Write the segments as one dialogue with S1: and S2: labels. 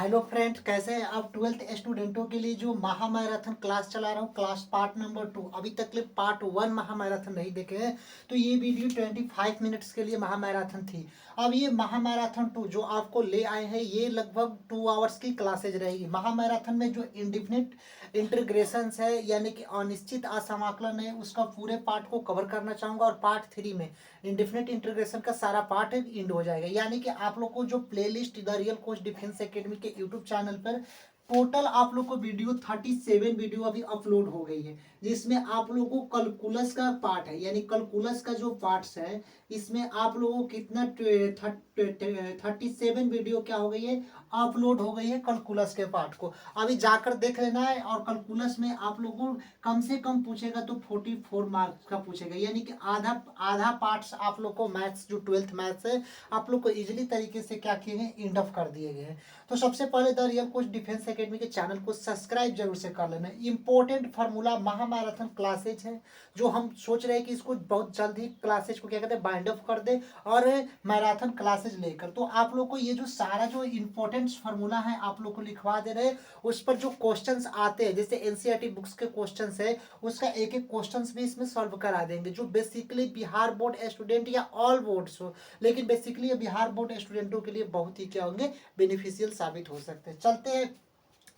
S1: Hello friends, कैसे हैं आप। 12th स्टूडेंटों के लिए जो महामैराथन क्लास चला रहा हूँ, क्लास पार्ट नंबर 2। अभी तक के पार्ट 1 महामैराथन नहीं देखे हैं तो ये वीडियो 25 मिनट्स के लिए महामैराथन थी। अब ये महामैराथन 2 जो आपको ले आए हैं, ये लगभग 2 आवर्स की क्लासेज रहेगी। महामैराथन में जो इंडिफिनिट इंटीग्रेशंस है यानी कि अनिश्चित असमाकलन है, उसका पूरे पार्ट को कवर करना चाहूँगा। और पार्ट 3 में इंडिफिनिट इंटीग्रेशन का सारा पार्ट इंड हो जाएगा। यानी कि आप लोग को जो playlist the real coach defence academy के यूट्यूब चैनल पर टोटल आप लोग को वीडियो 37 वीडियो अभी अपलोड हो गई है, जिसमें आप लोगों को कैलकुलस का पार्ट है यानी कैलकुलस का जो पार्ट्स है, इसमें आप लोगों को कितना 37 वीडियो क्या हो गई है, अपलोड हो गई है कैलकुलस के पार्ट को। अभी जाकर देख लेना है। और कैलकुलस में आप लोगों को कम से कम पूछेगा तो 44 मार्क्स का पूछेगा, यानी कि आधा आधा पार्ट्स आप लोग को मैथ्स जो 12th मैथ्स है आप लोग को इजीली तरीके से क्या किए हैं, इंड ऑफ कर दिए गए हैं। तो सबसे पहले the real coach defence academy के चैनल को सब्सक्राइब जरूर से कर लेना। इंपॉर्टेंट फार्मूला महामैराथन क्लासेज है जो हम सोच रहे हैं कि इसको बहुत जल्द ही क्लासेज को क्या कहते हैं, बाइंड अप कर दे और मैराथन क्लासेज लेकर। तो आप लोग को ये जो सारा जो इंपॉर्टेंट फार्मूला है आप लोग को लिखवा दे रहे हैं। उस पर जो क्वेश्चंस आते हैं, जैसे एनसीईआरटी बुक्स के क्वेश्चंस है, उसका एक एक क्वेश्चंस भी इसमें सॉल्व करा देंगे, जो बेसिकली बिहार बोर्ड स्टूडेंट या ऑल बोर्ड्स हो, लेकिन बेसिकली बिहार बोर्ड स्टूडेंटों के लिए बहुत ही क्या होंगे, बेनिफिशियल साबित हो सकते हैं। चलते हैं।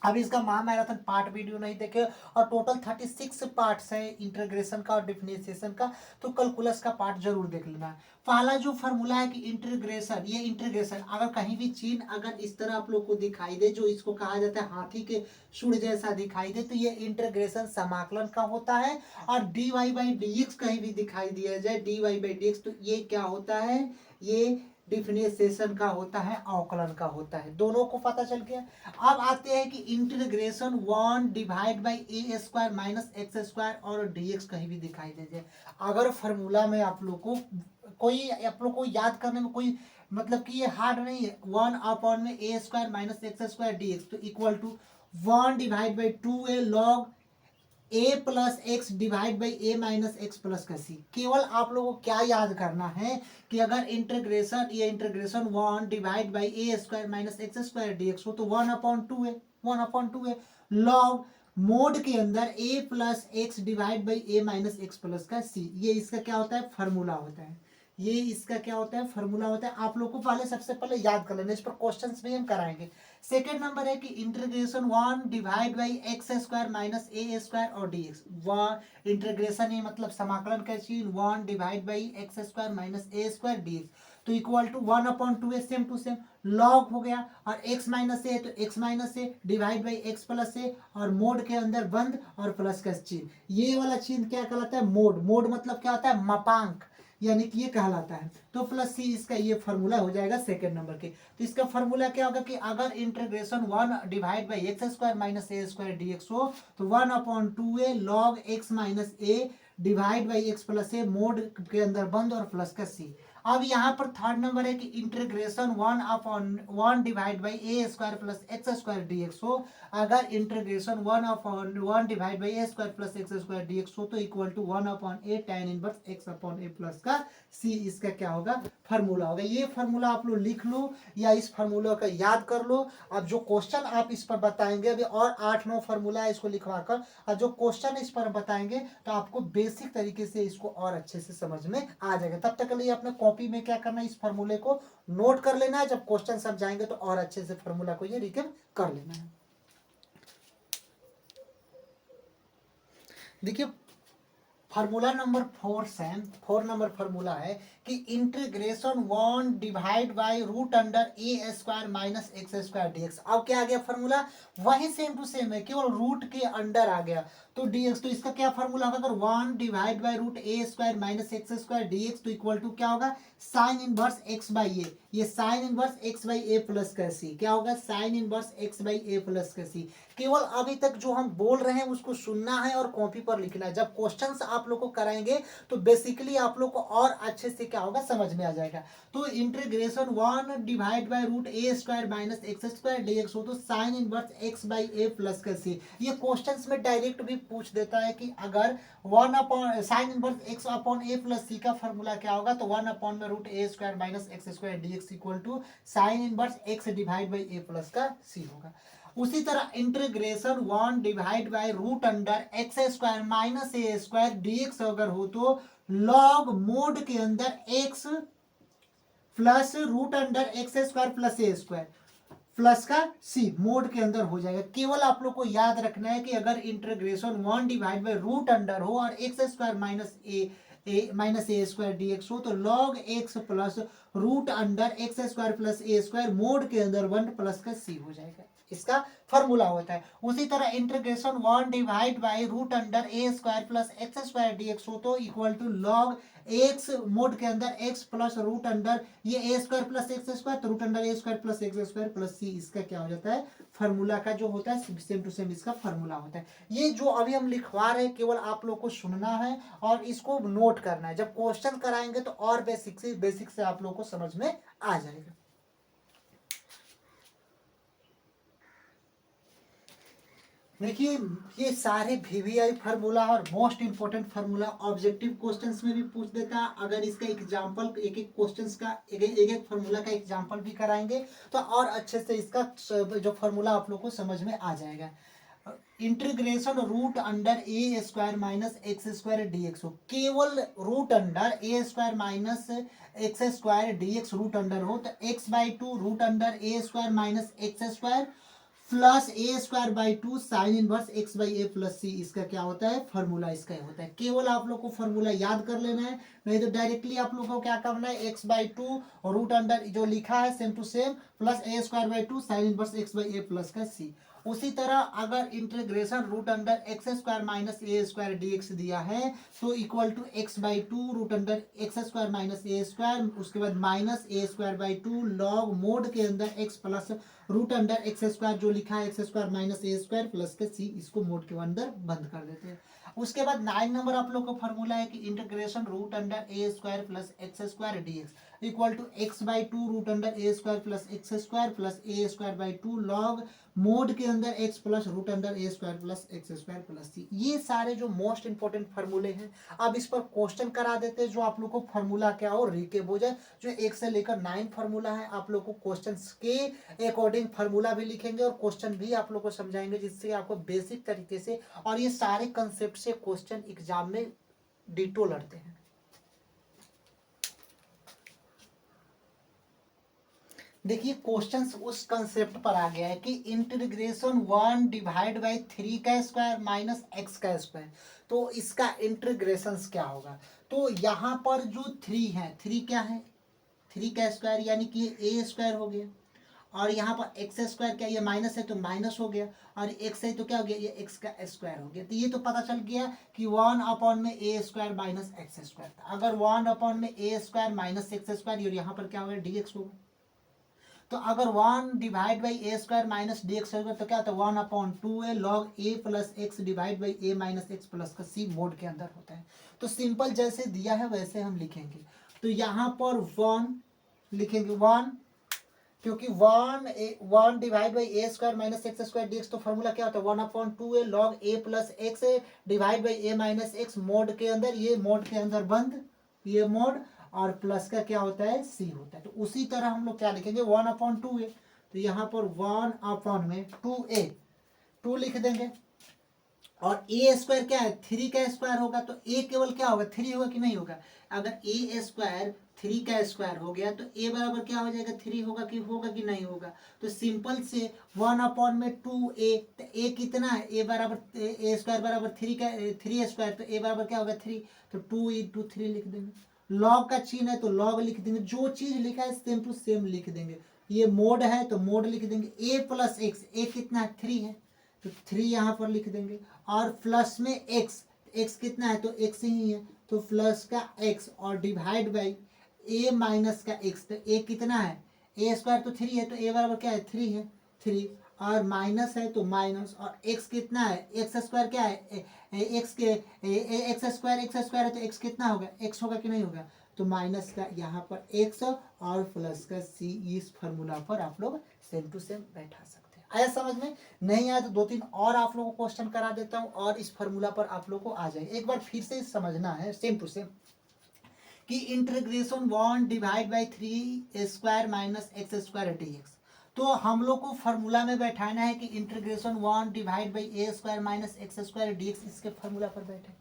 S1: अभी इसका महामैराथन पार्ट वीडियो नहीं देखे और टोटल 36 पार्ट्स है इंटीग्रेशन का और डिफरेंशिएशन का, तो कैलकुलस का पार्ट जरूर देख लेना है। पहला जो फॉर्मूला है कि इंटीग्रेशन, ये इंटीग्रेशन अगर कहीं भी चिन्ह अगर इस तरह आप लोग को दिखाई दे, जो इसको कहा जाता है हाथी के सूंड जैसा दिखाई दे, तो ये इंटीग्रेशन समाकलन का होता है। और d y by d x कहीं भी दिखाई दिया जाए, d y by d x, तो ये क्या होता है, ये डिफरेंशिएशन का होता है, अवकलन का होता है। दोनों को पता चल गया। अब आते हैं कि integration 1 divide by a square minus x square और डीएक्स कहीं भी दिखाई दे जाए। अगर फॉर्मूला में आप लोग को कोई, आप लोग को याद करने में कोई मतलब कि ये हार्ड नहीं है। 1 में A square minus x square dx तो equal to 1/2 log A plus x divide by A minus x plus का सी। केवल आप लोगों को क्या याद करना है कि अगर इंटीग्रेशन, ये integration 1 divide by a square minus x square dx हो तो 1/2 है, 1/2 है। लॉग मोड के अंदर A plus x divide by A minus x plus का सी, ये इसका क्या होता है, फॉर्मूला होता है। ये इसका क्या होता है, फॉर्मूला होता है। आप लोग को पहले सबसे पहले याद कर लेना, इस पर क्वेश्चंस भी हम कराएंगे। सेकेंड नंबर है कि integration 1 divide by x square minus A square और डी एक्स। वन इंटीग्रेशन है मतलब समाकलन का चीज, 1 divide by x square minus A square D x तो इक्वल टू 1/2 है, सेम टू सेम। लॉग हो गया और x माइनस ए तो x minus A divide by x plus A और मोड के अंदर बंद और प्लस का चिन्ह। ये वाला चिन्ह क्या कहलाता है, मोड। मोड मतलब क्या होता है, मापांक, यानी कि ये कहलाता है। तो प्लस सी इसका ये फॉर्मूला हो जाएगा सेकंड नंबर के। तो इसका फॉर्मूला क्या होगा कि अगर integration 1 divide by x square minus A square D x हो तो 1/2 A log x minus A divide by x plus A mod के अंदर बंद और प्लस का सी। अब यहाँ पर थर्ड नंबर है कि integration 1/1 divide by a square plus x square D x हो। अगर integration 1/1 divide by a square plus x square D x हो तो equal to 1/a tan inverse x upon A plus का सी, इसका क्या होगा, फार्मूला होगा। ये फार्मूला आप लोग लिख लो या इस फार्मूला का याद कर लो। अब जो क्वेश्चन आप इस पर बताएंगे, अभी और 8-9 फार्मूला है इसको लिखवा कर, और जो क्वेश्चन इस पर बताएंगे तो आपको बेसिक तरीके से इसको और अच्छे से समझ में आ जाएगा। तब तक के लिए अपने कॉपी में क्या करना है, इस फार्मूले को नोट कर लेना है। जब क्वेश्चन सब जाएंगे तो और अच्छे से फार्मूला को ये रिकैप कर लेना है। देखिए फार्मूला नंबर 4 नंबर फार्मूला है कि integration 1 divide by root under A square minus x square d x. अब क्या आ गया फार्मूला, वही सेम टू सेम है, केवल रूट के अंडर आ गया तो डीएक्स। तो इसका क्या फार्मूला होगा, अगर 1 divide by root A square minus x square dx तो इक्वल टू क्या होगा, साइन इनवर्स एक्स बाई ए। ये sign inverse x by A plus का सी क्या होगा, sign inverse x by A plus का सी। केवल अभी तक जो हम बोल रहे हैं उसको सुनना है और कॉपी पर लिखना है। जब क्वेश्चंस आप लोग को कराएंगे तो बेसिकली आप लोग को और अच्छे से क्या होगा, समझ में आ जाएगा। तो integration 1 divide by root A square minus x square dx हो तो sign inverse x by A plus का सी। ये क्वेश्चंस में डायरेक्ट भी पूछ देता है कि अगर 1 upon sine inverse x upon A plus C का फॉर्मूला क्या होगा, तो 1 अपॉन में root A square minus x square D x equal to sine inverse x divide by A plus का सी होगा। उसी तरह integration 1 divide by root under x square minus A square D x अगर हो तो log mod के अंदर x plus root under x square plus ए square plus का सी मोड के अंदर हो जाएगा। केवल आप लोग को याद रखना है कि अगर integration 1 divide by root under हो और एक्स स्क्वायर माइनस ए स्क्वायर डी एक्स हो तो log x plus root under x square plus ए स्क्वायर मोड के अंदर 1 प्लस का सी हो जाएगा, इसका फॉर्मूला होता है। उसी तरह integration 1 divide by root under A square plus x square D x हो तो equal to log x mod के अंदर एक्स प्लस रूट अंडर ये A square plus x square तो रूट अंडर ए square plus x square plus C, इसका क्या हो जाता है फॉर्मूला का जो होता है सेम टू सेम इसका फॉर्मूला होता है। ये जो अभी हम लिखवा रहे हैं केवल आप लोग को सुनना है और इसको नोट करना है, जब क्वेश्चन कराएंगे तो और बेसिक से आप लोग को समझ में आ जाएगा। देखिए ये सारे वीवीआई फार्मूला और most important formula objective questions में भी पूछ देता है। अगर इसका एग्जांपल एक एक क्वेश्चंस का एक फार्मूला का एग्जांपल भी कराएंगे तो और अच्छे से इसका जो फार्मूला आप लोग को समझ में आ जाएगा। इंटीग्रेशन रूट अंडर ए square minus x square D x हो, केवल रूट अंडर ए square minus x square D x root under हो तो x by two root under A square minus x square plus A square by two sine inverse x by A plus C, इसका क्या होता है formula इसका होता है। केवल आप लोग को फॉर्मूला याद कर लेना है, नहीं तो डायरेक्टली आप लोग को क्या करना है एक्स बाई टू और रूट अंडर जो लिखा है same to same plus A square by two sine inverse x by A plus का सी। उसी तरह अगर integration root under x square minus ए स्क्वायर डी एक्स दिया है तो equal to x by two root under x square minus A square उसके बाद minus A square by two log mod के अंदर x plus root under x square जो लिखा है एक्स स्क्वायर माइनस ए स्क्वायर प्लस के सी, इसको मोड के अंदर बंद कर देते हैं। उसके बाद 9 नंबर आप लोग का फॉर्मूला है कि integration root under A square plus x square D x equal to x by two root under A square plus x square plus A square by two log mod के अंदर x plus root under ए square plus x square plus C. ये सारे जो most important फार्मूले हैं अब इस पर क्वेश्चन करा देते हैं जो आप लोग को फार्मूला क्या हो रिकेप हो जाए। जो 1 से लेकर 9 फार्मूला है आप लोग को क्वेश्चन के अकॉर्डिंग फार्मूला भी लिखेंगे और क्वेश्चन भी आप लोग को समझाएंगे जिससे आपको बेसिक तरीके से और ये सारे कंसेप्ट से क्वेश्चन एग्जाम में डिटो लड़ते हैं। देखिए क्वेश्चंस उस कंसेप्ट पर आ गया है कि इंटीग्रेशन 1 डिवाइड बाई 3 का स्क्वायर माइनस एक्स का स्क्वायर, तो इसका इंटीग्रेशन क्या होगा। तो यहाँ पर जो 3 है 3 क्या है 3 का स्क्वायर यानी कि ए स्क्वायर हो गया और यहाँ पर एक्स स्क्वायर क्या ये माइनस है तो माइनस हो गया और एक्स है तो क्या हो गया ये एक्स का स्क्वायर हो गया। तो ये तो पता चल गया कि 1 अपॉन में A square minus x square था। अगर 1 अपॉन में A square minus x square और यहाँ पर क्या होगा डी एक्स होगा। तो अगर 1 divide by a square minus D x होगा तो क्या होता है 1 upon two A log A plus x divide by A minus x plus का सी मोड के अंदर होता है। तो सिंपल जैसे दिया है वैसे हम लिखेंगे। तो यहाँ पर 1 लिखेंगे 1 क्योंकि 1 divide by a square minus x square D x तो फॉर्मूला क्या होता है 1 upon two A log A plus x divide by A minus x mod के अंदर ये मोड के अंदर बंद ये मोड और प्लस का क्या होता है सी होता है। तो उसी तरह हम लोग क्या लिखेंगे 1 अपॉन टू ए तो यहाँ पर 1 अपॉन में 2a 2 लिख देंगे और ए स्क्वायर क्या है 3 का स्क्वायर होगा तो ए केवल क्या होगा 3 होगा कि नहीं होगा। अगर ए स्क्वायर 3 का स्क्वायर हो गया तो ए बराबर क्या हो जाएगा 3 होगा कि नहीं होगा। तो सिंपल से 1 अपॉन में 2a तो ए कितना है ए बराबर ए स्क्वायर बराबर 3 का 3 स्क्वायर तो ए बराबर क्या होगा 3 तो 2 इंटू 3 लिख देंगे। लॉग का चिन्ह है तो लॉग लिख देंगे, जो चीज लिखा है सेम टू सेम लिख देंगे। ये मोड है तो मोड लिख देंगे ए प्लस एक्स ए कितना है 3 है तो 3 यहाँ पर लिख देंगे और प्लस में एक्स कितना है तो एक्स ही है तो प्लस का एक्स और डिवाइड बाई ए माइनस का एक्स तो ए कितना है ए स्क्वायर तो 3 है तो ए बराबर क्या है 3 है 3 और माइनस है तो माइनस और एक्स कितना है एक्स स्क्वायर क्या है एक्स के एक्स स्क्वायर है तो एक्स कितना होगा एक्स होगा कि नहीं होगा। तो माइनस का यहाँ पर एक्स और प्लस का सी, इस फार्मूला पर आप लोग सेम टू सेम बैठा सकते हैं। आया समझ में? नहीं आया तो 2-3 और आप लोगों को क्वेश्चन करा देता हूँ और इस फॉर्मूला पर आप लोग को आ जाएगा। एक बार फिर से समझना है सेम टू सेम कि integration 1 divide by 3 square minus x square dx. तो हम लोग को फॉर्मूला में बैठाना है कि integration 1 divide by a square minus x square d x इसके फॉर्मूला पर बैठे,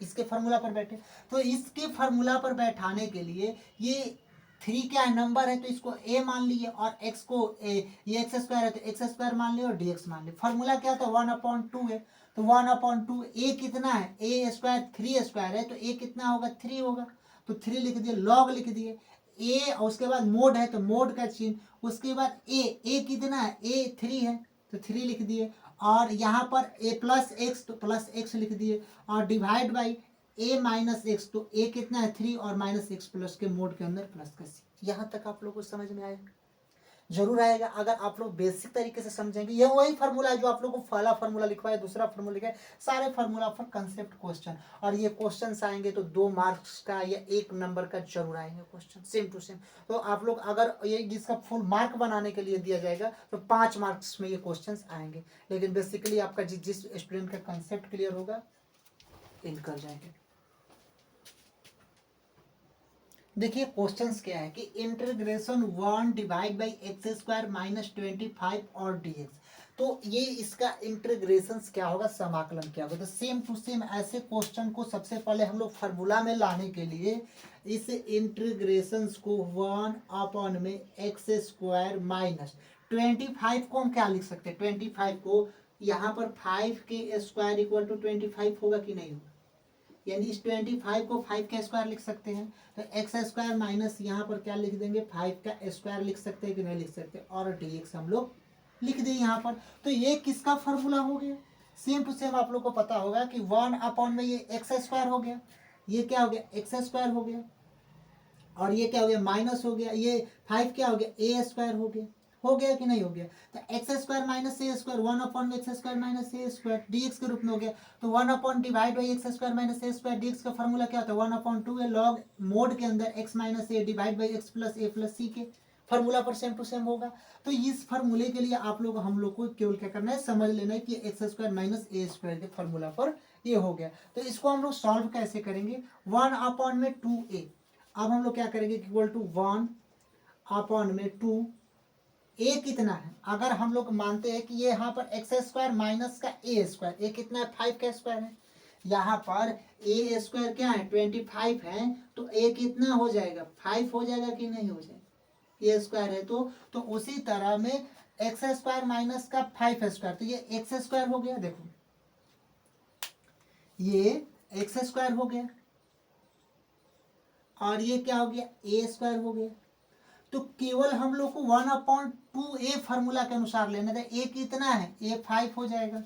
S1: इसके फॉर्मूला पर बैठे। तो इसके फॉर्मूला पर बैठाने के लिए ये 3 क्या है नंबर है तो इसको a मान लिए और x को a, ये एक्स स्क्वायर है तो एक्स स्क्वायर मान लिए और dx मान लिए। फॉर्मूला क्या था 1/2 है तो 1/2 a कितना है a स्क्वायर 3 स्क्वायर है तो a कितना होगा 3 होगा तो 3 लिख दिए, log लिख दिए a और उसके बाद मोड है तो मोड का चिन्ह, उसके बाद a कितना है a 3 है तो 3 लिख दिए और यहाँ पर a प्लस एक्स तो प्लस एक्स लिख दिए और divide by a minus x तो a कितना है 3 और माइनस एक्स प्लस के मोड के अंदर प्लस का सी। यहाँ तक आप लोगों को समझ में आएगा? जरूर आएगा अगर आप लोग बेसिक तरीके से समझेंगे। ये वही फार्मूला है जो आप लोग को पहला फार्मूला लिखवाया, दूसरा फार्मूला लिखा है, सारे फार्मूला पर कंसेप्ट क्वेश्चन, और ये क्वेश्चन आएंगे तो 2 मार्क्स का या 1 नंबर का जरूर आएंगे क्वेश्चन सेम टू सेम। तो आप लोग अगर ये जिसका फुल मार्क बनाने के लिए दिया जाएगा तो 5 मार्क्स में ये क्वेश्चन आएंगे, लेकिन बेसिकली आपका जिस स्टूडेंट का कंसेप्ट क्लियर होगा इन कर जाएंगे। देखिए क्वेश्चंस क्या है कि integration 1 divide by x square minus 25 और डीएक्स। तो ये इसका इंटीग्रेशन क्या होगा, समाकलन क्या होगा। तो सेम टू सेम ऐसे क्वेश्चन को सबसे पहले हम लोग फार्मूला में लाने के लिए इस इंटीग्रेशन को 1 में एक्स स्क्वायर माइनस 25 को हम क्या लिख सकते हैं, 25 को यहाँ पर 5 के स्क्वायर इक्वल टू 25 होगा कि नहीं होगा, यानी इस 25 को 5 का स्क्वायर लिख सकते हैं तो एक्स स्क्वायर माइनस यहाँ पर क्या लिख देंगे 5 का स्क्वायर लिख सकते हैं कि नहीं लिख सकते, और dx हम लोग लिख दें यहाँ पर। तो ये किसका फॉर्मूला हो गया, सेम टू सेम आप लोग को पता होगा कि 1 में ये एक्स स्क्वायर हो गया, ये क्या हो गया एक्स स्क्वायर हो गया, और ये क्या हो गया माइनस हो गया, ये 5 क्या हो गया ए स्क्वायर हो गया कि नहीं हो गया। तो एक्स स्क्वायर माइनस ए स्क्वायर 1 एक्स स्क्वायर माइनस ए स्क्वायर डीएक्स के रूप में हो गया। तो 1 divide by x square minus A square dx का फॉर्मूला क्या होता है 1/2 है लॉग मोड के अंदर x minus A divide by x plus a plus c के फॉर्मूला पर सेम टू सेम होगा। तो इस फॉर्मूले के लिए आप लोग हम लोग को केवल क्या करना है समझ लेना है कि एक्स स्क्वायर माइनस ए स्क्वायर के फॉर्मूला पर ये हो गया। तो इसको हम लोग सॉल्व कैसे करेंगे 1/2a। अब हम लोग क्या करेंगे इक्वल टू 1/2 ए कितना है, अगर हम लोग मानते हैं कि ये यहाँ पर एक्स स्क्वायर माइनस का ए स्क्वायर, ए कितना है 5 का स्क्वायर है, यहाँ पर ए स्क्वायर क्या है 25 है तो ए कितना हो जाएगा 5 हो जाएगा कि नहीं हो जाएगा, ए स्क्वायर है तो उसी तरह में एक्स स्क्वायर माइनस का 5 स्क्वायर तो ये एक्स स्क्वायर हो गया, देखो ये एक्स स्क्वायर हो गया और ये क्या हो गया ए स्क्वायर हो गया। तो केवल हम लोग को 1/2a फॉर्मूला के अनुसार लेना था, ए कितना है ए 5 हो जाएगा।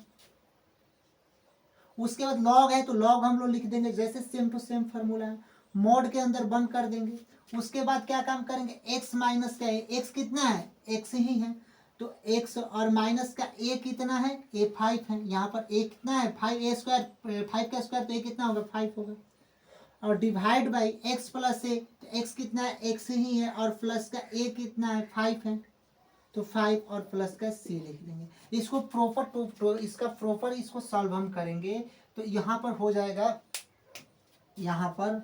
S1: उसके बाद लॉग है तो लॉग हम लोग लिख देंगे जैसे सेम टू सेम फॉर्मूला है, मोड के अंदर बंद कर देंगे। उसके बाद क्या काम करेंगे एक्स माइनस का एक्स कितना है एक्स ही है तो एक्स और माइनस का ए कितना है ए 5 है, यहाँ पर ए कितना है 5 ए स्क्वायर 5 का स्क्वायर तो ए कितना होगा 5 होगा, और डिवाइड बाई एक्स प्लस ए तो एक्स कितना है एक्स ही है और प्लस का ए कितना है 5 है तो 5 और प्लस का सी लिख देंगे। इसको प्रॉपर इसका प्रॉपर इसको सॉल्व हम करेंगे तो यहाँ पर हो जाएगा, यहाँ पर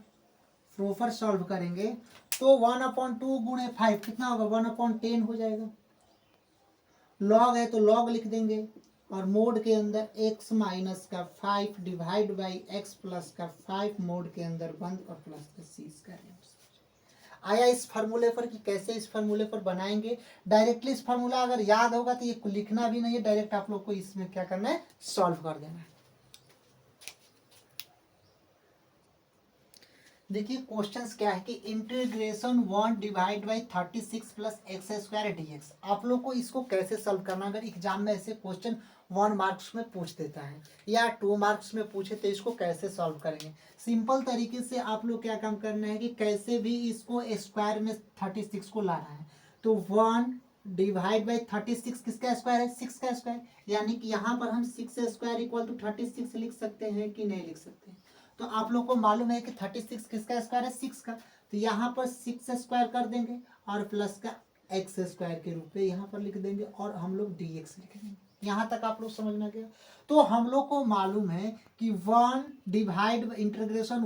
S1: प्रॉपर सॉल्व करेंगे तो 1/2 गुणे 5 कितना होगा 1/10 हो जाएगा। लॉग है तो लॉग लिख देंगे और मोड के अंदर x माइनस का 5 डिवाइड बाई x प्लस का 5 मोड के अंदर बंद और प्लस का सी इसका आया इस फार्मूले पर कि कैसे इस फार्मूले पर बनाएंगे। डायरेक्टली इस फार्मूला अगर याद होगा तो ये लिखना भी नहीं है, डायरेक्ट आप लोग को इसमें क्या करना है सॉल्व कर देना है। देखिए क्वेश्चंस क्या है कि integration 1 divide by 36 plus x square d x. आप लोग को इसको कैसे सॉल्व करना, अगर एग्जाम में ऐसे क्वेश्चन 1 मार्क्स में पूछ देता है या 2 मार्क्स में पूछे तो इसको कैसे सॉल्व करेंगे। सिंपल तरीके से आप लोग क्या काम करना है कि कैसे भी इसको स्क्वायर में 36 को लाना है। तो 1 डिवाइड बाई 36 किसका स्क्वायर है 6 का स्क्वायर, यानी कि यहाँ पर हम 6 स्क्वायर इक्वल टू 36 लिख सकते हैं कि नहीं लिख सकते। तो आप लोग को मालूम है कि 36 किसका स्क्वायर है 6 का, तो यहाँ पर 6 स्क्वायर कर देंगे और प्लस का एक्स स्क्वायर के रूप में यहाँ पर लिख देंगे और हम लोग डी एक्स लिख देंगे। यहाँ तक आप लोग समझना गया। तो हम लोग को मालूम है कि integration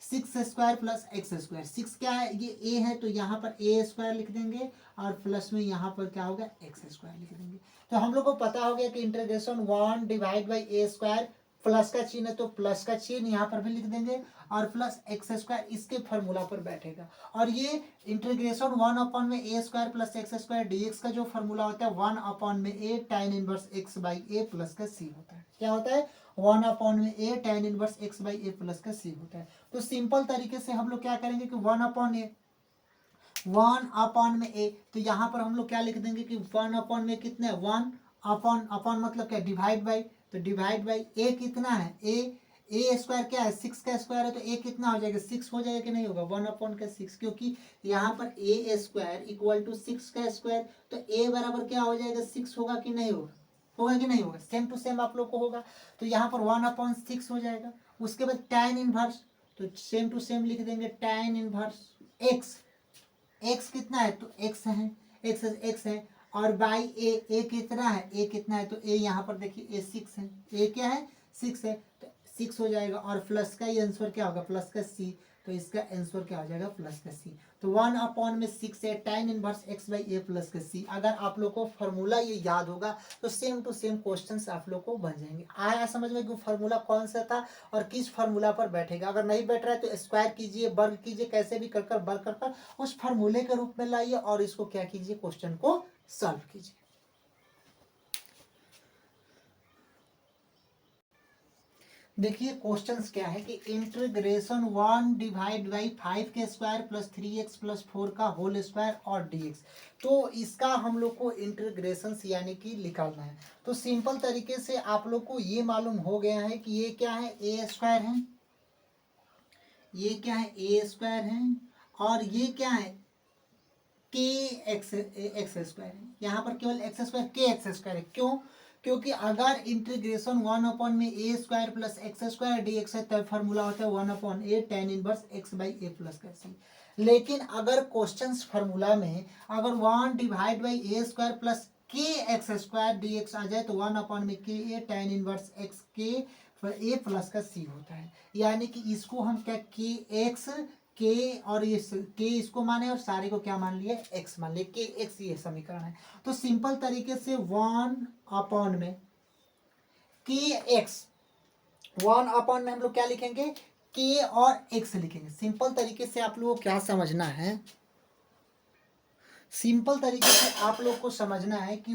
S1: 1/6 square plus x square. 6 क्या है, ये ए है, तो यहाँ पर ए स्क्वायर लिख देंगे और प्लस में यहाँ पर क्या होगा, एक्स स्क्वायर लिख देंगे। तो हम लोग को पता हो गया कि इंटीग्रेशन 1/a² प्लस का चिन्ह है तो प्लस का चिन्ह यहाँ पर भी लिख देंगे और प्लस एक्स स्क्वायर इसके फॉर्मूला पर बैठेगा। और ये integration 1/a² plus x square dx का जो फॉर्मूला होता है 1/a tan inverse x by A plus का c होता है। क्या होता है, 1/a tan inverse x by A plus का c होता है। तो सिंपल तरीके से हम लोग क्या करेंगे कि 1/a, तो यहाँ पर हम लोग क्या लिख देंगे कि 1/a कितना है, 1/, मतलब क्या, डिवाइड बाई, तो डिवाइड बाई ए कितना है, ए स्क्वायर क्या है, 6 का स्क्वायर है, तो ए कितना हो जाएगा, 6 हो जाएगा कि नहीं होगा, 1/6, क्योंकि यहाँ पर ए स्क्वायर इक्वल टू 6 का स्क्वायर, तो ए बराबर क्या हो जाएगा, 6 होगा कि नहीं होगा, होगा कि नहीं होगा, सेम टू सेम आप लोग को होगा। तो यहाँ पर 1/6 हो जाएगा। उसके बाद tan इनवर्स, तो सेम टू सेम लिख देंगे tan इनवर्स एक्स, एक्स कितना है, तो एक्स है, एक्स है, और बाई ए कितना है, ए कितना है, तो ए यहाँ पर देखिए ए 6 है, ए क्या है, 6 है, तो 6 हो जाएगा और प्लस का ये आंसर क्या होगा, प्लस का सी, तो इसका आंसर क्या हो जाएगा, प्लस का सी। तो 1/6 है tan inverse x by A plus का सी। अगर आप लोग को फार्मूला ये याद होगा तो सेम टू सेम क्वेश्चंस आप लोग को बन जाएंगे। आया समझ में कि फार्मूला कौन सा था और किस फार्मूला पर बैठेगा। अगर नहीं बैठ रहा है तो स्क्वायर कीजिए, वर्ग कीजिए, कैसे भी कर वर्ग कर उस फार्मूले के रूप में लाइए और इसको क्या कीजिए, क्वेश्चन को सॉल्व कीजिए। देखिए क्वेश्चंस क्या है कि इंटीग्रेशन 1/5 के स्क्वायर प्लस 3x प्लस 4 का होल स्क्वायर और dx, तो इसका हम लोग को इंटीग्रेशन यानी कि निकालना है। तो सिंपल तरीके से आप लोग को ये मालूम हो गया है कि ये क्या है, ए स्क्वायर है, ये क्या है, ए स्क्वायर है, और ये क्या है, के एक्स स्क्वायर है। यहाँ पर केवल एक्स स्क्वायर, के एक्स स्क्वायर है। क्यों, क्योंकि अगर integration 1/a² plus x square dx है तब फार्मूला होता है 1/a tan inverse x by A plus का सी। लेकिन अगर क्वेश्चंस फार्मूला में अगर 1/a² प्लस के एक्स स्क्वायर dx आ जाए तो 1/ka tan इनवर्स x के ए प्लस का सी होता है। यानी कि इसको हम क्या, के एक्स, के और ये के इसको माने और सारे को क्या मान लिए, एक्स मान लिए, के एक्स ये समीकरण है। तो सिंपल तरीके से 1/में के एक्स, 1/ में हम लोग क्या लिखेंगे, के और एक्स लिखेंगे। सिंपल तरीके से आप लोगों को क्या समझना है, सिंपल तरीके से आप लोग को समझना है कि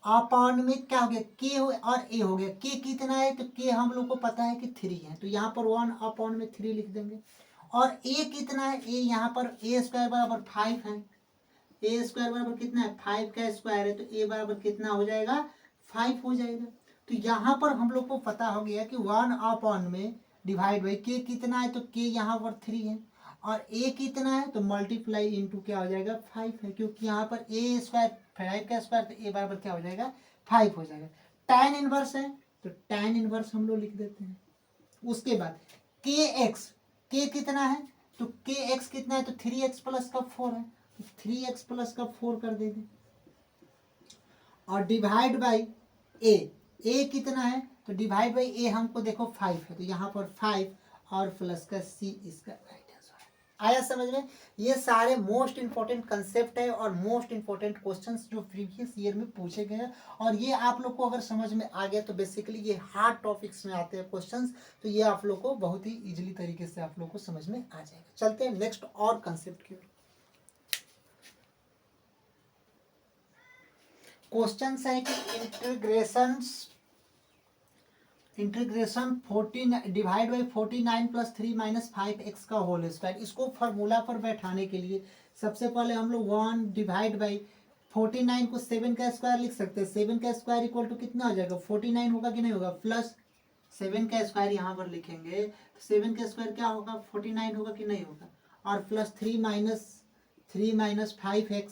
S1: 1/में क्या हो गया, के हो और ए हो गया। के कितना है, तो के हम लोग को पता है कि 3 है, तो यहाँ पर 1/में 3 लिख देंगे। और ए कितना है, ए यहाँ पर ए स्क्वायर बराबर 5 है, ए स्क्वायर बराबर कितना है, 5 का स्क्वायर है, तो ए बराबर कितना हो जाएगा, 5 हो जाएगा। तो यहाँ पर हम लोग को पता हो गया कि 1/ में डिवाइड बाई के कितना है, तो के यहाँ पर 3 है, और ए कितना है, तो मल्टीप्लाई इंटू क्या हो जाएगा, 5 है, क्योंकि यहाँ पर ए स्क्वायर 5 का स्क्वायर, तो ए बराबर क्या हो जाएगा, 5 हो जाएगा। tan इनवर्स है तो tan इनवर्स हम लोग लिख देते हैं। उसके बाद के एक्स, के कितना है, तो के एक्स कितना है, तो 3x प्लस का 4 है, तो 3x प्लस का 4 कर देंगे। और डिवाइड बाई ए कितना है, तो डिवाइड बाई ए हमको देखो 5 है, तो यहाँ पर 5 और प्लस का सी इसका राइट आंसर है। आया समझ में। ये सारे मोस्ट इंपॉर्टेंट कंसेप्ट है और मोस्ट इंपॉर्टेंट क्वेश्चंस जो प्रीवियस ईयर में पूछे गए हैं, और ये आप लोग को अगर समझ में आ गया तो बेसिकली ये हार्ड टॉपिक्स में आते हैं क्वेश्चंस, तो ये आप लोग को बहुत ही इजीली तरीके से आप लोग को समझ में आ जाएगा। चलते हैं नेक्स्ट और कंसेप्ट की ओर। क्वेश्चन है कि integration 14 divide by 49 plus 3 minus 5x का होल स्क्वायर, इसको फार्मूला पर बैठाने के लिए सबसे पहले हम लोग 1 डिवाइड बाई 49 को 7 का स्क्वायर लिख सकते हैं। 7 का स्क्वायर इक्वल टू कितना हो जाएगा, 49 होगा कि नहीं होगा, प्लस 7 का स्क्वायर यहाँ पर लिखेंगे तो 7 का स्क्वायर क्या होगा, 49 होगा कि नहीं होगा, और प्लस 3 माइनस 5x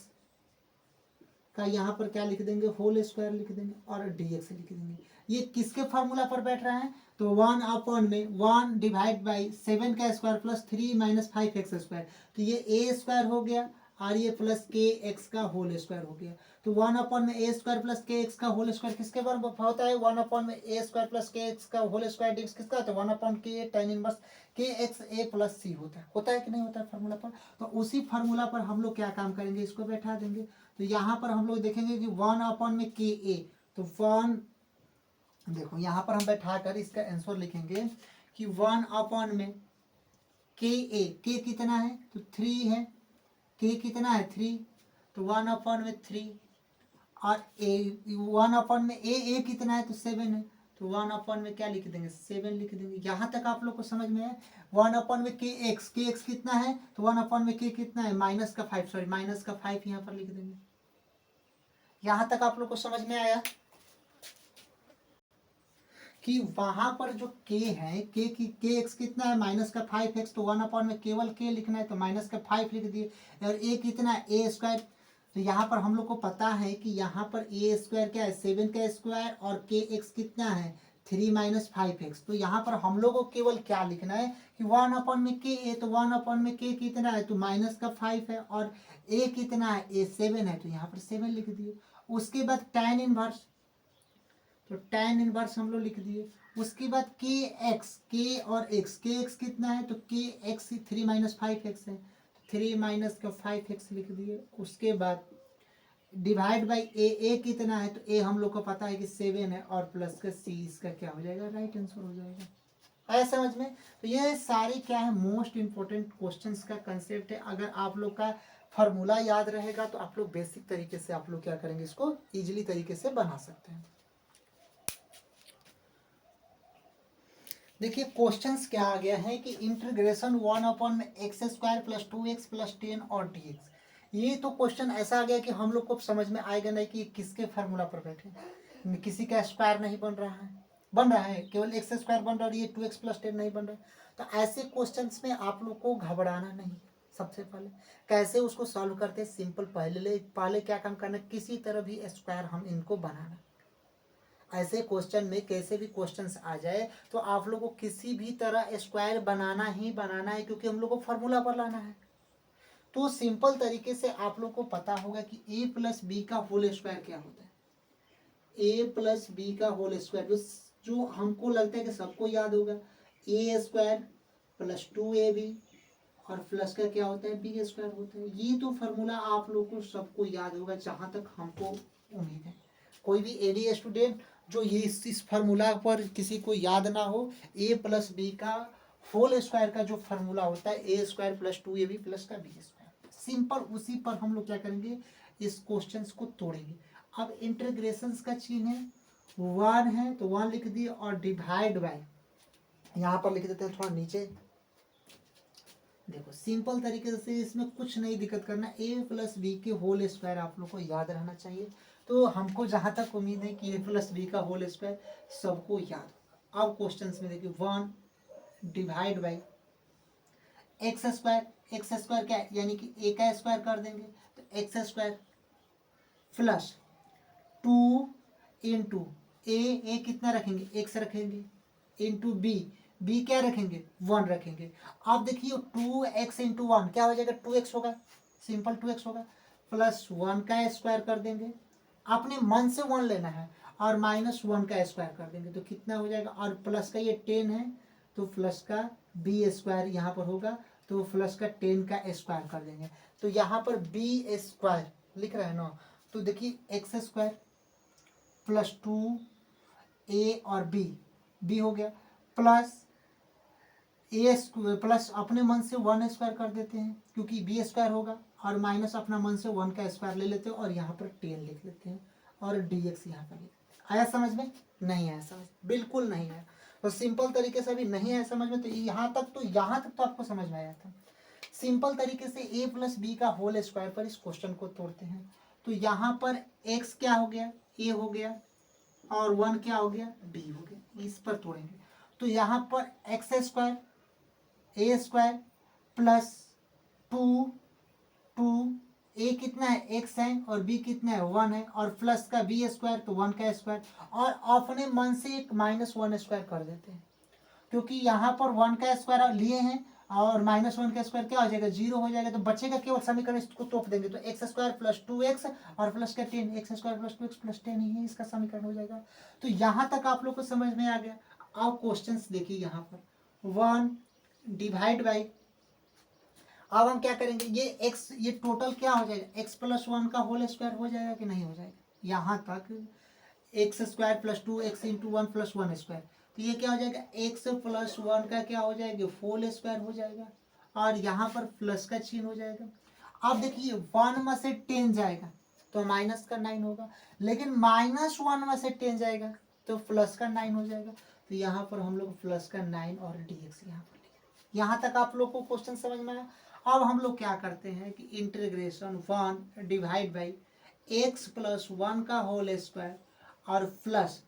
S1: का यहाँ पर क्या लिख देंगे, होल स्क्वायर लिख देंगे और dx लिख देंगे। ये किसके फार्मूला पर बैठ रहा है, तो 1 में 1 डिवाइड बाई 7 का square plus 3 minus 5x square, तो ये ए स्क्वायर हो गया और ये प्लस के एक्स का होल स्क्वायर हो गया। तो 1 में ए स्क्वायर प्लस के एक्स का होल स्क्वायर किसके बराबर होता है, 1 में ए स्क्वायर प्लस के एक्स का होल स्क्वायर डिक्स किसका होता है, 1 के tan इनवर्स के एक्स ए प्लस सी होता है कि नहीं होता है फार्मूला पर। तो उसी फार्मूला पर हम लोग क्या काम करेंगे, इसको बैठा देंगे। तो यहाँ पर हम लोग देखेंगे कि 1 में के ए, तो 1 देखो यहाँ पर हम बैठा कर इसका आंसर लिखेंगे कि 1 में के ए, के कितना है तो 3 है, के कितना है 3, तो 1 में 3 और ए 1 में ए कितना है तो 7 है, तो 1 में क्या लिख देंगे 7 लिख देंगे। यहाँ तक आप लोग को समझ में है। 1 में के एक्स कितना है तो 1 में के कितना है -5 यहाँ पर लिख देंगे। यहाँ तक आप लोग को समझ में आया कि वहां पर जो k है, के एक्स कितना है -5x, तो 1 में केवल k लिखना है तो -5 लिख दिए। और a कितना है ए स्क्वायर, तो यहाँ पर हम लोग को पता है कि यहाँ पर ए स्क्वायर क्या है 7 का स्क्वायर और के एक्स कितना है 3 माइनस 5x। तो यहाँ पर हम लोग को केवल क्या लिखना है कि 1 में के ए, तो 1 में के कितना है तो -5 है और a कितना है ए 7 है, तो यहाँ पर 7 लिख दिए। उसके बाद tan इनवर्स, तो tan इनवर्स हम लोग लिख दिए। उसके बाद के एक्स, के और एक्स, के एक्स कितना है तो के एक्स 3 माइनस 5x है, 3 माइनस का 5x लिख दिए। उसके बाद डिवाइड बाई ए कितना है तो ए हम लोग को पता है कि 7 है और प्लस का सी इसका क्या हो जाएगा, राइट आंसर हो जाएगा। आया समझ में। तो ये सारी क्या है मोस्ट इंपॉर्टेंट क्वेश्चंस का कंसेप्ट है। अगर आप लोग का फार्मूला याद रहेगा तो आप लोग बेसिक तरीके से आप लोग क्या करेंगे, इसको इजिली तरीके से बना सकते हैं। देखिए क्वेश्चंस क्या आ गया है कि इंटीग्रेशन 1 में x square plus 2x plus 10 और dx। ये तो क्वेश्चन ऐसा आ गया कि हम लोग को समझ में आएगा नहीं कि किसके फार्मूला पर बैठे, किसी का स्क्वायर नहीं बन रहा है केवल एक्स स्क्वायर बन रहा है, ये 2x प्लस 10 नहीं बन रहा है। तो ऐसे क्वेश्चंस में आप लोग को घबराना नहीं। सबसे पहले कैसे उसको सॉल्व करते हैं, सिंपल पहले क्या काम करना, किसी तरह भी स्क्वायर हम इनको बनाना। ऐसे क्वेश्चन में कैसे भी क्वेश्चंस आ जाए तो आप लोगों को किसी भी तरह स्क्वायर बनाना ही बनाना है, क्योंकि हम लोग को फार्मूला पर लाना है। तो सिंपल तरीके से आप लोग को पता होगा कि a प्लस बी का होल स्क्वायर क्या होता है। a प्लस बी का होल स्क्वायर जो हमको लगता है कि सबको याद होगा, ए स्क्वायर प्लस 2ab और प्लस का क्या होता है बी स्क्वायर होता है। ये तो फार्मूला आप लोग को सबको याद होगा, जहां तक हमको उम्मीद है। कोई भी एडी स्टूडेंट जो ये इस फार्मूला पर किसी को याद ना हो, ए प्लस बी का होल स्क्वायर का जो फार्मूला होता है ए स्क्वायर प्लस 2ab प्लस का बी स्क्वायर, सिंपल उसी पर हम लोग क्या करेंगे, इस क्वेश्चंस को तोड़ेंगे। अब इंटीग्रेशंस का चिन्ह है 1 है तो 1 लिख दिए और डिवाइड बाय यहाँ पर लिख देते हैं थोड़ा नीचे। देखो सिंपल तरीके से इसमें कुछ नहीं दिक्कत करना, ए प्लस बी के होल स्क्वायर आप लोग को याद रहना चाहिए। तो हमको जहाँ तक उम्मीद है कि ए प्लस बी का होल स्क्वायर सबको याद। अब क्वेश्चंस में देखिए 1 डिवाइड बाई एक्स स्क्वायर क्या है, यानी कि ए का स्क्वायर कर देंगे तो एक्स स्क्वायर प्लस 2 इंटू ए कितना रखेंगे एक्स रखेंगे इंटू बी क्या रखेंगे 1 रखेंगे। अब देखिए 2x इंटू 1 क्या हो जाएगा 2x होगा, सिंपल 2x होगा, प्लस 1 का स्क्वायर कर देंगे, अपने मन से 1 लेना है और माइनस 1 का स्क्वायर कर देंगे तो कितना हो जाएगा, और प्लस का ये 10 है तो प्लस का बी स्क्वायर यहाँ पर होगा तो प्लस का 10 का स्क्वायर कर देंगे। तो यहाँ पर बी स्क्वायर लिख रहे हैं ना, तो देखिए एक्स स्क्वायर प्लस 2a और बी हो गया, प्लस ए स्क्वायर प्लस अपने मन से 1 स्क्वायर कर देते हैं क्योंकि बी स्क्वायर होगा, और माइनस अपना मन से 1 का स्क्वायर ले लेते हैं और यहाँ पर 10 लिख लेते हैं और dx यहाँ पर लिख देते हैं। आया समझ में, नहीं आया समझ, बिल्कुल नहीं आया। तो सिंपल तरीके से अभी नहीं आया समझ में, तो यहाँ तक तो आपको समझ में आया था। सिंपल तरीके से ए प्लस बी का होल स्क्वायर पर इस क्वेश्चन को तोड़ते हैं। तो यहाँ पर एक्स क्या हो गया ए हो गया और 1 क्या हो गया बी हो गया, इस पर तोड़ेंगे। तो यहाँ पर एक्स स्क्वायर ए स्क्वायर प्लस 2 ए कितना है एक्स है और बी कितना है 1 है और प्लस का बी स्क्वायर तो 1 का स्क्वायर और अपने मन से एक -1 स्क्वायर कर देते हैं क्योंकि यहाँ पर 1 का स्क्वायर लिए हैं और -1 का स्क्वायर क्या हो जाएगा 0 हो जाएगा तो बचेगा केवल समीकरण इसको तोप देंगे तो एक्स स्क्वायर प्लस 2x और प्लस का 10 x square plus 2x plus 10 ही इसका समीकरण हो जाएगा। तो यहाँ तक आप लोग को समझ में आ गया। अब क्वेश्चन देखिए यहाँ पर 1 डिवाइड बाई, अब हम क्या करेंगे ये टोटल क्या हो जाएगा x प्लस 1 का होल स्क्वायर हो जाएगा कि नहीं हो जाएगा। यहाँ तक x square plus 2x into 1 plus 1 square तो ये क्या हो जाएगा x प्लस 1 का क्या हो जाएगा होल स्क्वायर हो जाएगा और यहाँ पर प्लस का चिन्ह हो जाएगा। अब देखिए 1 में से 10 जाएगा तो माइनस का 9 होगा लेकिन -1 में से 10 जाएगा तो प्लस का 9 हो जाएगा तो यहाँ पर हम लोग प्लस का 9 और dx यहाँ पर लिखें। यहाँ तक आप लोग को क्वेश्चन समझ में आया। अब हम लोग क्या करते हैं कि integration 1 divide by x plus 1 का होल स्क्वायर और प्लस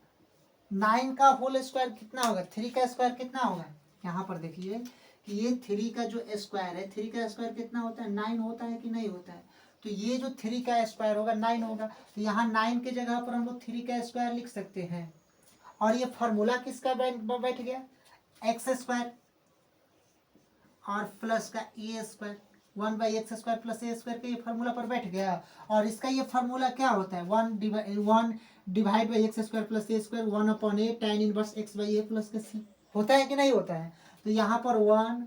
S1: 9 का होल स्क्वायर कितना होगा 3 का स्क्वायर कितना होगा। यहाँ पर देखिए कि ये 3 का जो स्क्वायर है 3 का स्क्वायर कितना होता है 9 होता है कि नहीं होता है। तो ये जो 3 का स्क्वायर होगा 9 होगा तो यहाँ 9 के जगह पर हम लोग 3 का स्क्वायर लिख सकते हैं और ये फॉर्मूला किसका बैठ गया एक्स स्क्वायर और प्लस का a square 1 by x square plus A square का ये फार्मूला पर बैठ गया और इसका ये फार्मूला क्या होता है 1 divide by x square plus A square 1 upon A tan inverse x by A plus का सी होता है कि नहीं होता है। तो यहाँ पर 1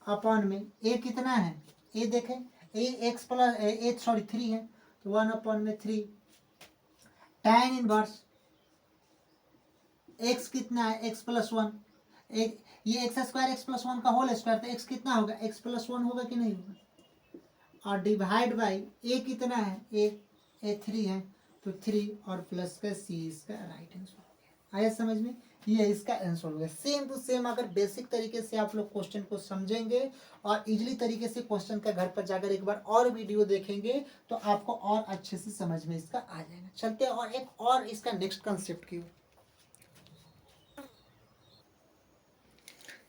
S1: अपॉन में ए कितना है ए देखें ए एक्स प्लस ए सॉरी 3 है तो 1 अपॉन में 3 tan इनवर्स एक्स कितना है एक्स प्लस 1 एक ये एक्स स्क्वायर एक्स प्लस 1 का होल स्क्वायर तो एक्स कितना होगा एक्स प्लस 1 होगा कि नहीं होगा और डिवाइड बाई ए कितना है ए 3 है तो 3 और प्लस का सी इसका राइट आंसर हो गया। आया समझ में ये इसका आंसर हो गया। सेम टू सेम अगर बेसिक तरीके से आप लोग क्वेश्चन को समझेंगे और इजली तरीके से क्वेश्चन का घर पर जाकर एक बार और वीडियो देखेंगे तो आपको और अच्छे से समझ में इसका आ जाएगा। चलते हैं और एक और इसका नेक्स्ट कंसेप्ट की।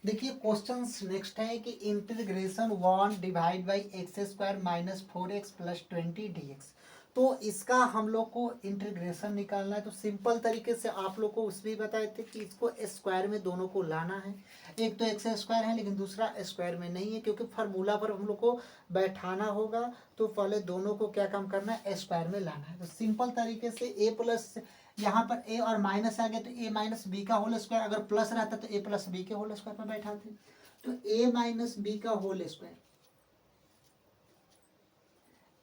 S1: देखिए क्वेश्चन नेक्स्ट है कि integration 1 divide by x square minus 4x plus 20 dx। तो इसका हम लोग को इंटीग्रेशन निकालना है तो सिंपल तरीके से आप लोग को उसमें बताए थे कि इसको स्क्वायर में दोनों को लाना है। एक तो एक्स स्क्वायर है लेकिन दूसरा स्क्वायर में नहीं है क्योंकि फार्मूला पर हम लोग को बैठाना होगा तो पहले दोनों को क्या काम करना है स्क्वायर में लाना है। तो सिंपल तरीके से ए प्लस यहाँ पर ए और माइनस आ गया तो ए माइनस बी का होल स्क्वायर अगर प्लस रहता तो ए प्लस बी के होल स्क्वायर पर बैठाते तो ए माइनस बी का होल स्क्वायर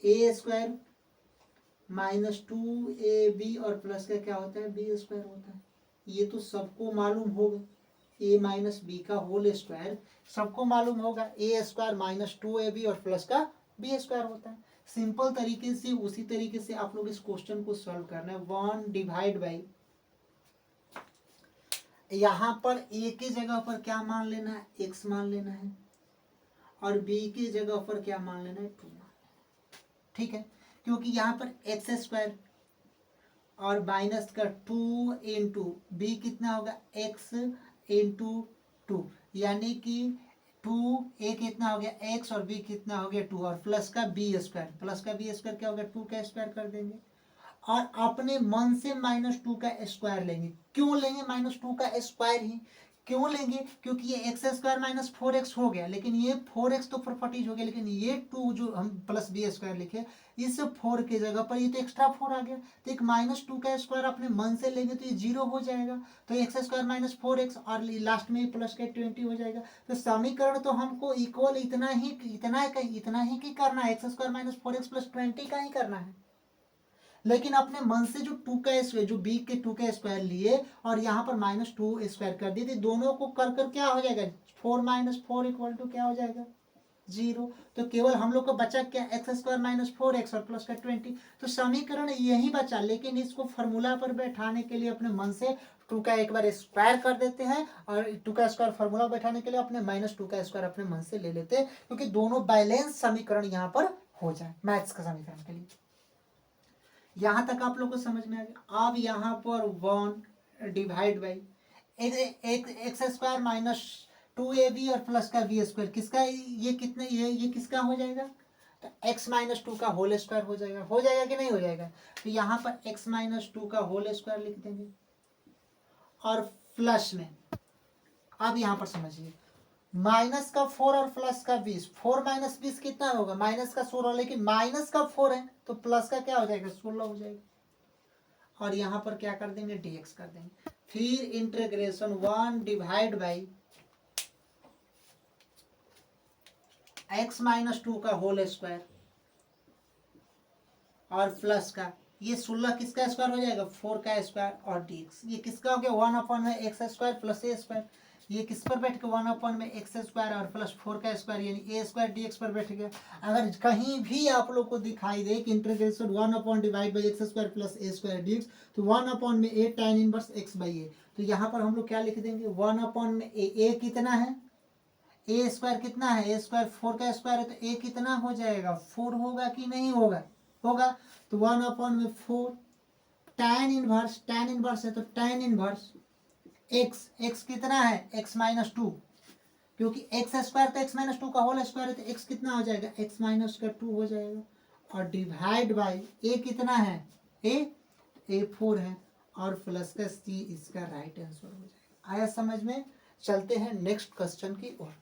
S1: ए स्क्वायर -2ab और प्लस का क्या होता है बी स्क्वायर होता है। ये तो सबको मालूम होगा ए माइनस बी का होल स्क्वायर सबको मालूम होगा ए स्क्वायर -2ab और प्लस का बी स्क्वायर होता है। सिंपल तरीके से उसी तरीके से आप लोग इस क्वेश्चन को सॉल्व करना है 1 डिवाइड बाई यहाँ पर ए के जगह पर क्या मान लेना है एक्स मान लेना है और बी के जगह पर क्या मान लेना है 2 मान लेना है। ठीक है क्योंकि यहाँ पर एक्स स्क्वायर और माइनस का 2 इंटू बी कितना होगा एक्स इंटू 2 यानी कि 2 ए कितना हो गया एक्स और बी कितना हो गया 2 और प्लस का बी स्क्वायर क्या हो गया 2 का स्क्वायर कर देंगे और अपने मन से -2 का स्क्वायर लेंगे। क्यों लेंगे -2 का स्क्वायर ही क्यों लेंगे क्योंकि ये एक्स स्क्वायर माइनस 4x हो गया लेकिन ये 4x तो प्रॉपर्टीज हो गया लेकिन ये 2 जो हम प्लस बी स्क्वायर लिखे इस 4 के जगह पर ये तो एक्स्ट्रा 4 आ गया तो एक -2 का स्क्वायर अपने मन से लेंगे तो ये 0 हो जाएगा तो एक्स स्क्वायर माइनस 4x और लास्ट में प्लस का 20 हो जाएगा। तो समीकरण तो हमको इक्वल इतना ही की करना है x square minus 4x plus 20 का ही करना है लेकिन अपने मन से जो 2 का स्क्वायर जो बी के 2 का स्क्वायर लिए और यहाँ पर -2 स्क्वायर कर दिए दोनों को कर क्या हो जाएगा 4 - 4 इक्वल टू क्या हो जाएगा 0। तो केवल हम लोग को बचा क्या एक्स स्क्वायर -4x और प्लस का 20। तो समीकरण यही बचा लेकिन इसको फार्मूला पर बैठाने के लिए अपने मन से 2 का एक बार स्क्वायर कर देते हैं और 2 का स्क्वायर फार्मूला बैठाने के लिए अपने -2 का स्क्वायर अपने मन से ले लेते हैं क्योंकि दोनों बैलेंस समीकरण यहाँ पर हो जाए मैथ्स का समीकरण के लिए। यहाँ तक आप लोग को समझ में आ गया। अब यहाँ पर 1 divide by x square -2ab और प्लस का बी स्क्वायर किसका ये कितना ये किसका हो जाएगा तो x माइनस टू का होल स्क्वायर हो जाएगा कि नहीं हो जाएगा। तो यहाँ पर x माइनस टू का होल स्क्वायर लिख देंगे और प्लस में, अब यहाँ पर समझिए माइनस का 4 और प्लस का 20, 4 माइनस 20 कितना होगा, माइनस का 16, लेकिन माइनस का 4 है तो प्लस का क्या हो जाएगा, 16 हो जाएगा। और यहाँ पर क्या कर देंगे, dx कर देंगे। फिर integration 1 divide by x minus two का होल स्क्वायर और प्लस का ये 16 किसका स्क्वायर हो जाएगा, 4 का स्क्वायर और dx ये किसका हो गया, 1 अपॉन में एक्स स्क्वायर प्लस ए स्क्वायर, ये किस पर बैठ के 1 अपॉन में एक्स स्क्वायर और प्लस 4 का स्क्वायर यानी ए स्क्वायर dx पर बैठ गया। अगर कहीं भी आप लोग को दिखाई दे कि integration 1 upon divide by x square plus A square dx तो 1 अपॉन में ए tan इनवर्स एक्स बाई ए, तो यहाँ पर हम लोग क्या लिख देंगे, 1 अपॉन में ए कितना है, ए स्क्वायर कितना है, ए स्क्वायर 4 का स्क्वायर है तो ए कितना हो जाएगा, 4 होगा कि नहीं होगा, होगा। तो 1 अपॉन में 4 tan इनवर्स है तो tan इनवर्स x कितना है, x माइनस टू, क्योंकि एक्स स्क्वायर तो एक्स माइनस टू का होल स्क्वायर है तो एक्स कितना हो जाएगा, एक्स माइनस का 2 हो जाएगा और डिवाइड बाई ए कितना है, ए 4 है और प्लस का सी इसका राइट आंसर हो जाएगा। आया समझ में। चलते हैं नेक्स्ट क्वेश्चन की ओर।